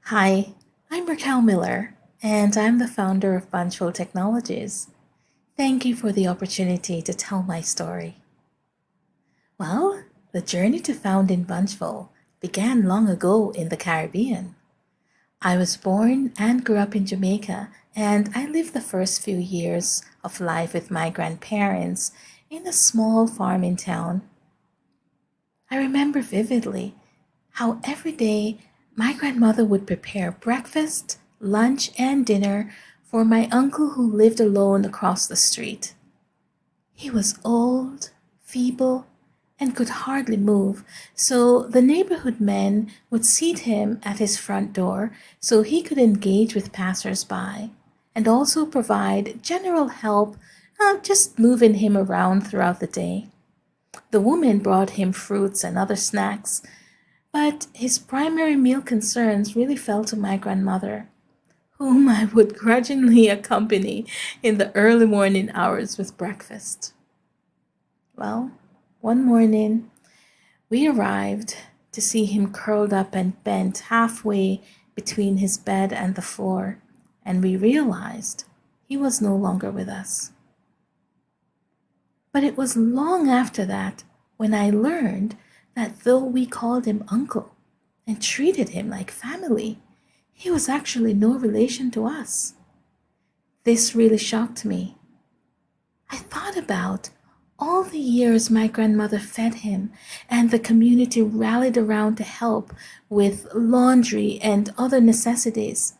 Hi, I'm Raquel Miller, and I'm the founder of Bunchful Technologies. Thank you for the opportunity to tell my story. Well, the journey to founding Bunchful began long ago in the Caribbean. I was born and grew up in Jamaica, and I lived the first few years of life with my grandparents in a small farming town. I remember vividly how every day my grandmother would prepare breakfast, lunch, and dinner for my uncle who lived alone across the street. He was old, feeble, and could hardly move, so the neighborhood men would seat him at his front door so he could engage with passers-by and also provide general help, just moving him around throughout the day. The woman brought him fruits and other snacks, but his primary meal concerns really fell to my grandmother, whom I would grudgingly accompany in the early morning hours with breakfast. Well, one morning we arrived to see him curled up and bent halfway between his bed and the floor, and we realized he was no longer with us. But it was long after that when I learned that though we called him uncle and treated him like family, he was actually no relation to us. This really shocked me. I thought about all the years my grandmother fed him and the community rallied around to help with laundry and other necessities.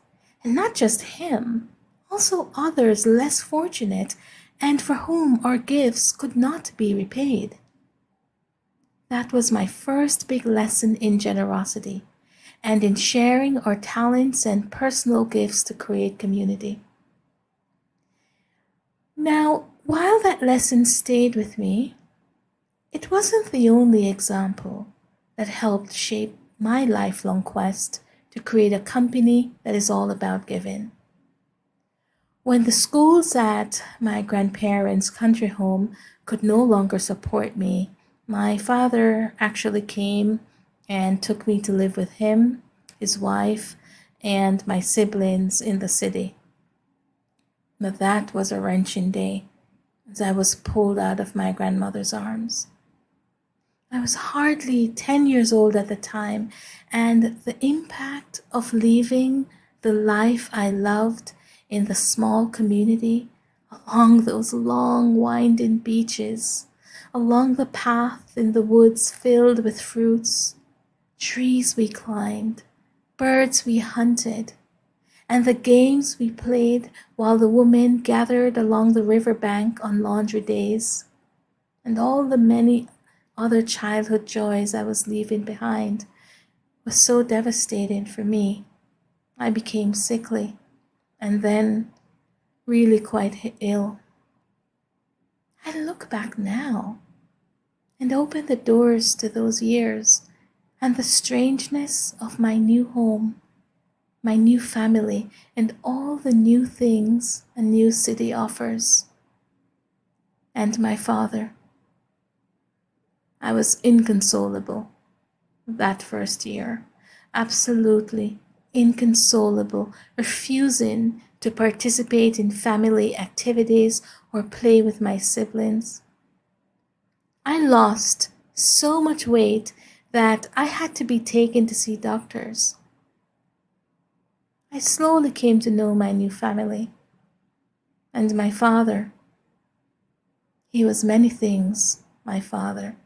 And not just him, also others less fortunate and for whom our gifts could not be repaid. That was my first big lesson in generosity and in sharing our talents and personal gifts to create community. Now, while that lesson stayed with me, it wasn't the only example that helped shape my lifelong quest to create a company that is all about giving. When the schools at my grandparents' country home could no longer support me, my father actually came and took me to live with him, his wife, and my siblings in the city. But that was a wrenching day as I was pulled out of my grandmother's arms. I was hardly 10 years old at the time, and the impact of leaving the life I loved in the small community along those long, winding beaches, along the path in the woods filled with fruits, trees we climbed, birds we hunted, and the games we played while the women gathered along the river bank on laundry days, and all the many other childhood joys I was leaving behind was so devastating for me. I became sickly and then really quite ill. I look back now and open the doors to those years and the strangeness of my new home, my new family, and all the new things a new city offers. And my father. I was inconsolable that first year, absolutely inconsolable, refusing to participate in family activities or play with my siblings. I lost so much weight that I had to be taken to see doctors. I slowly came to know my new family and my father. He was many things, my father.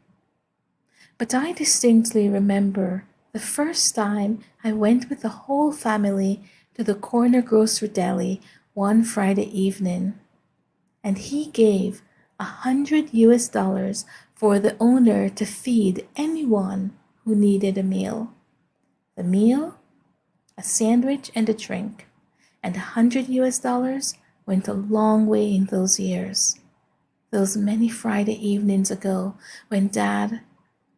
But I distinctly remember the first time I went with the whole family to the corner grocery deli one Friday evening, and he gave $100 for the owner to feed anyone who needed a meal. The meal, a sandwich, and a drink, and $100 went a long way in those years. Those many Friday evenings ago when Dad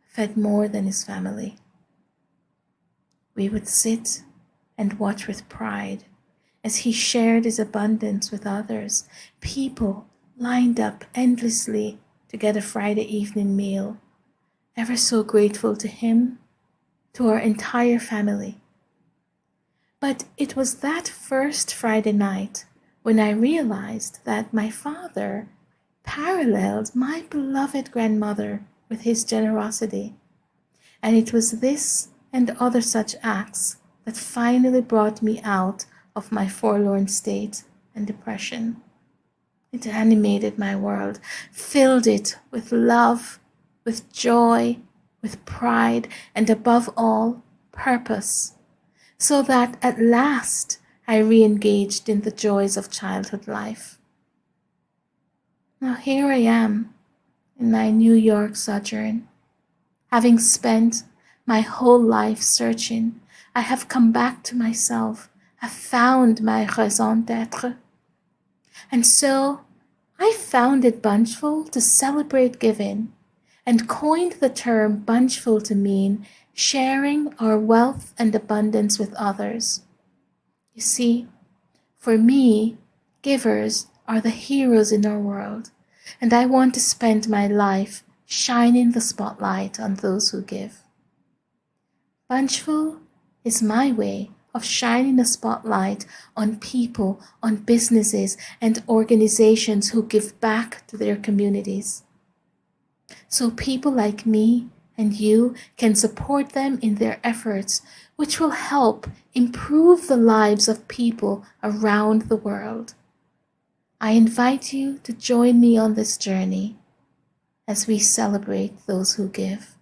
fed more than his family. We would sit and watch with pride as he shared his abundance with others. People lined up endlessly to get a Friday evening meal, ever so grateful to him, to our entire family. But it was that first Friday night when I realized that my father paralleled my beloved grandmother with his generosity. And it was this and other such acts that finally brought me out of my forlorn state and depression. It animated my world, filled it with love, with joy, with pride, and above all, purpose, so that at last I re-engaged in the joys of childhood life. Now here I am in my New York sojourn. Having spent my whole life searching, I have come back to myself, have found my raison d'être. And so I founded Bunchful to celebrate giving and coined the term Bunchful to mean sharing our wealth and abundance with others. You see, for me, givers are the heroes in our world, and I want to spend my life shining the spotlight on those who give. Bunchful is my way of shining a spotlight on people, on businesses, and organizations who give back to their communities. So people like me and you can support them in their efforts, which will help improve the lives of people around the world. I invite you to join me on this journey as we celebrate those who give.